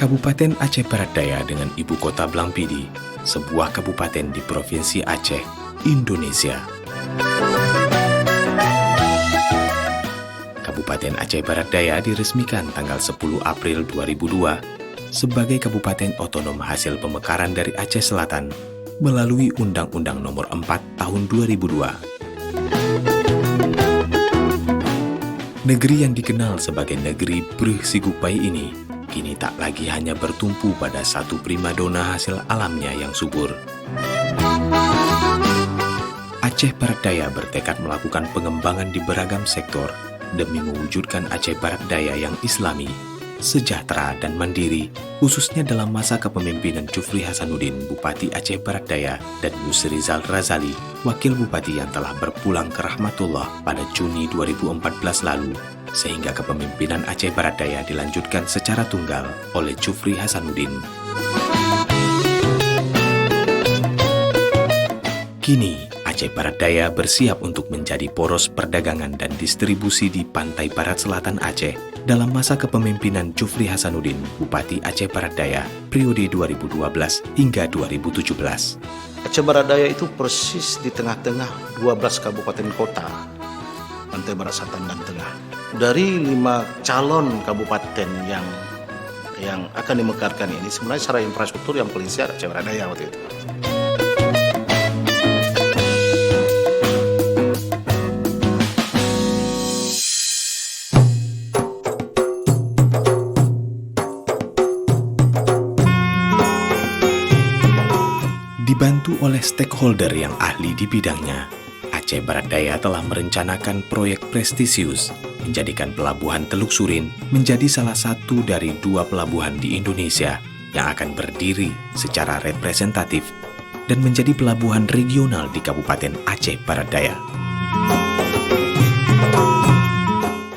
Kabupaten Aceh Barat Daya dengan ibu kota Blanpidi, sebuah kabupaten di Provinsi Aceh, Indonesia. Kabupaten Aceh Barat Daya diresmikan tanggal 10 April 2002 sebagai Kabupaten Otonom hasil pemekaran dari Aceh Selatan melalui Undang-Undang Nomor 4 Tahun 2002. Negeri yang dikenal sebagai negeri Breuh Sigupai ini kini tak lagi hanya bertumpu pada satu primadona hasil alamnya yang subur. Aceh Barat Daya bertekad melakukan pengembangan di beragam sektor demi mewujudkan Aceh Barat Daya yang islami, sejahtera dan mandiri, khususnya dalam masa kepemimpinan Jufri Hasanuddin, Bupati Aceh Barat Daya, dan Yusrizal Razali, Wakil Bupati yang telah berpulang ke rahmatullah pada Juni 2014 lalu, sehingga kepemimpinan Aceh Barat Daya dilanjutkan secara tunggal oleh Jufri Hasanuddin. Kini, Aceh Barat Daya bersiap untuk menjadi poros perdagangan dan distribusi di pantai barat selatan Aceh dalam masa kepemimpinan Jufri Hasanuddin, Bupati Aceh Barat Daya, periode 2012 hingga 2017. Aceh Barat Daya itu persis di tengah-tengah 12 kabupaten kota, pantai barat selatan dan tengah. Dari 5 calon kabupaten yang akan dimekarkan ini, sebenarnya secara infrastruktur yang paling siap Aceh Barat Daya waktu itu. Dibantu oleh stakeholder yang ahli di bidangnya, Aceh Barat Daya telah merencanakan proyek prestisius menjadikan Pelabuhan Teluk Surin menjadi salah satu dari 2 pelabuhan di Indonesia yang akan berdiri secara representatif dan menjadi pelabuhan regional di Kabupaten Aceh Barat Daya.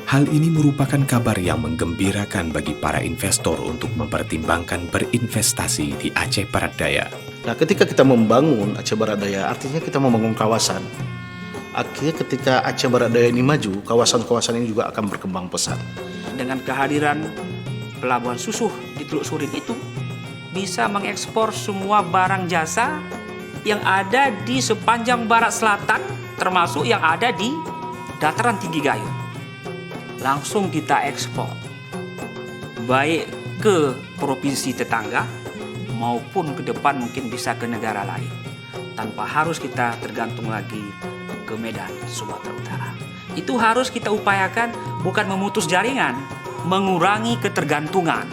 Hal ini merupakan kabar yang menggembirakan bagi para investor untuk mempertimbangkan berinvestasi di Aceh Barat Daya. Nah, ketika kita membangun Aceh Barat Daya, artinya kita membangun kawasan. Akhirnya ketika Aceh Barat Daya ini maju, kawasan-kawasan ini juga akan berkembang pesat. Dengan kehadiran Pelabuhan Susuh di Teluk Surin itu, bisa mengekspor semua barang jasa yang ada di sepanjang barat selatan, termasuk yang ada di dataran tinggi Gayo. Langsung kita ekspor, baik ke provinsi tetangga, maupun ke depan mungkin bisa ke negara lain, tanpa harus kita tergantung lagi ke Medan, Sumatera Utara. Itu harus kita upayakan, bukan memutus jaringan, mengurangi ketergantungan.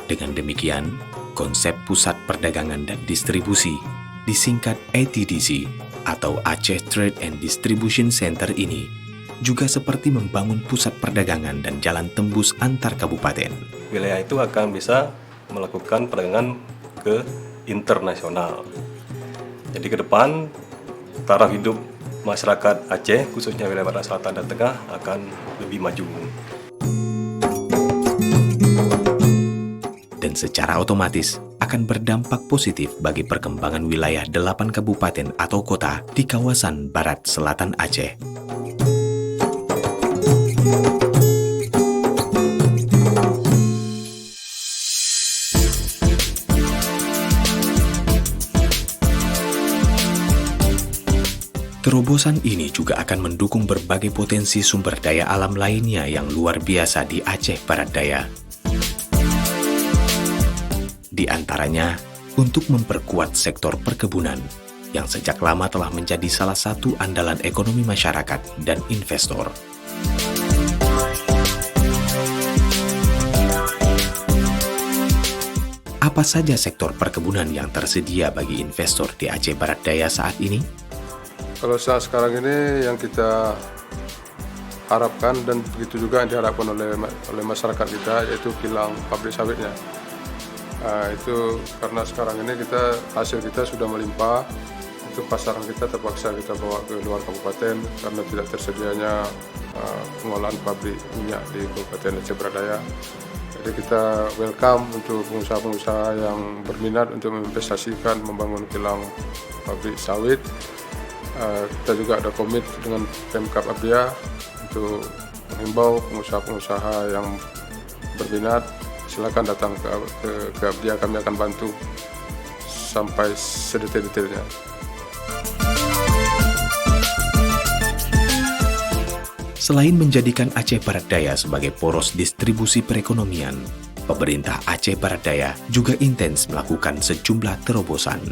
Dengan demikian, konsep Pusat Perdagangan dan Distribusi, disingkat ATDC atau Aceh Trade and Distribution Center ini, juga seperti membangun pusat perdagangan dan jalan tembus antar kabupaten. Wilayah itu akan bisa melakukan perdagangan ke internasional. Jadi ke depan, taraf hidup masyarakat Aceh, khususnya wilayah barat selatan dan tengah, akan lebih maju. Dan secara otomatis akan berdampak positif bagi perkembangan wilayah 8 kabupaten atau kota di kawasan barat selatan Aceh. Terobosan ini juga akan mendukung berbagai potensi sumber daya alam lainnya yang luar biasa di Aceh Barat Daya. Di antaranya, untuk memperkuat sektor perkebunan, yang sejak lama telah menjadi salah satu andalan ekonomi masyarakat dan investor. Apa saja sektor perkebunan yang tersedia bagi investor di Aceh Barat Daya saat ini? Kalau saat sekarang ini yang kita harapkan dan begitu juga yang diharapkan oleh masyarakat kita, yaitu kilang pabrik sawitnya. Itu karena sekarang ini hasil kita sudah melimpah, itu pasaran kita terpaksa kita bawa ke luar kabupaten karena tidak tersedianya pengolahan pabrik minyak di Kabupaten Aceh Barat Daya. Jadi kita welcome untuk pengusaha-pengusaha yang berminat untuk menginvestasikan membangun kilang pabrik sawit. Kita juga ada komit dengan Pemkab Abia untuk menghimbau pengusaha-pengusaha yang berminat silakan datang ke Abdia, kami akan bantu sampai sedetail-detailnya. Selain menjadikan Aceh Barat Daya sebagai poros distribusi perekonomian, pemerintah Aceh Barat Daya juga intens melakukan sejumlah terobosan.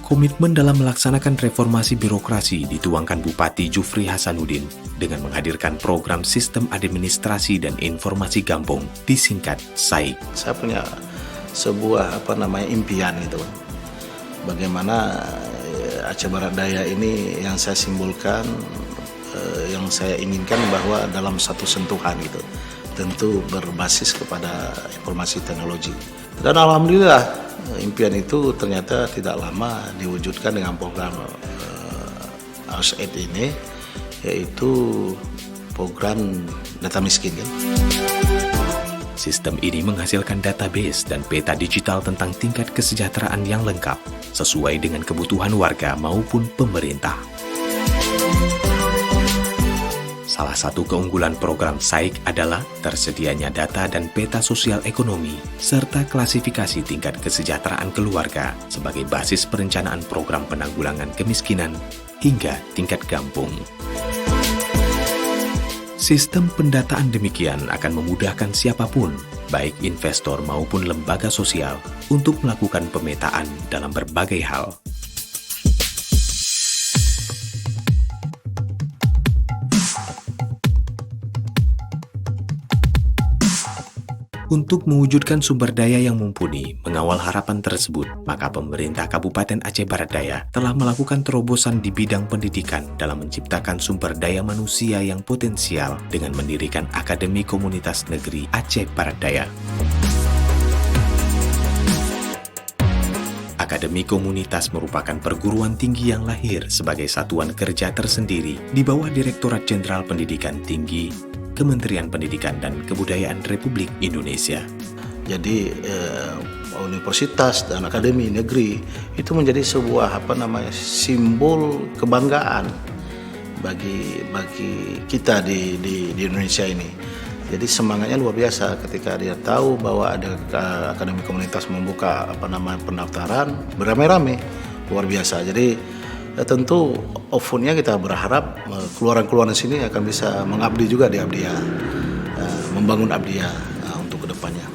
Komitmen dalam melaksanakan reformasi birokrasi dituangkan Bupati Jufri Hasanuddin dengan menghadirkan program Sistem Administrasi dan Informasi Gampong, disingkat SAIG. Saya punya sebuah impian gitu. Bagaimana Aceh Barat Daya ini yang saya simbolkan, yang saya inginkan bahwa dalam satu sentuhan gitu, tentu berbasis kepada informasi teknologi. Dan alhamdulillah impian itu ternyata tidak lama diwujudkan dengan program AUS-8 ini, yaitu program data miskin kan. Sistem ini menghasilkan database dan peta digital tentang tingkat kesejahteraan yang lengkap, sesuai dengan kebutuhan warga maupun pemerintah. Salah satu keunggulan program SAIG adalah tersedianya data dan peta sosial ekonomi, serta klasifikasi tingkat kesejahteraan keluarga sebagai basis perencanaan program penanggulangan kemiskinan hingga tingkat kampung. Sistem pendataan demikian akan memudahkan siapapun, baik investor maupun lembaga sosial, untuk melakukan pemetaan dalam berbagai hal. Untuk mewujudkan sumber daya yang mumpuni mengawal harapan tersebut, maka pemerintah Kabupaten Aceh Barat Daya telah melakukan terobosan di bidang pendidikan dalam menciptakan sumber daya manusia yang potensial dengan mendirikan Akademi Komunitas Negeri Aceh Barat Daya. Akademi Komunitas merupakan perguruan tinggi yang lahir sebagai satuan kerja tersendiri di bawah Direktorat Jenderal Pendidikan Tinggi, Kementerian Pendidikan dan Kebudayaan Republik Indonesia. Jadi universitas dan akademi negeri itu menjadi sebuah simbol kebanggaan bagi kita di Indonesia ini. Jadi semangatnya luar biasa ketika dia tahu bahwa ada akademi komunitas membuka pendaftaran beramai-ramai, luar biasa. Jadi tentu outputnya kita berharap keluaran-keluaran sini akan bisa mengabdi juga di Abdia, membangun Abdia untuk kedepannya.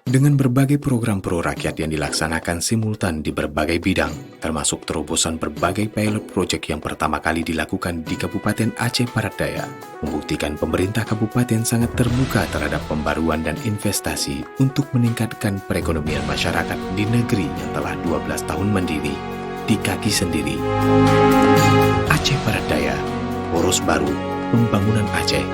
Dengan berbagai program pro rakyat yang dilaksanakan simultan di berbagai bidang, termasuk terobosan berbagai pilot project yang pertama kali dilakukan di Kabupaten Aceh Barat Daya, membuktikan pemerintah kabupaten sangat terbuka terhadap pembaruan dan investasi untuk meningkatkan perekonomian masyarakat di negeri yang telah 12 tahun mandiri di kaki sendiri. Aceh Barat Daya, poros baru pembangunan Aceh.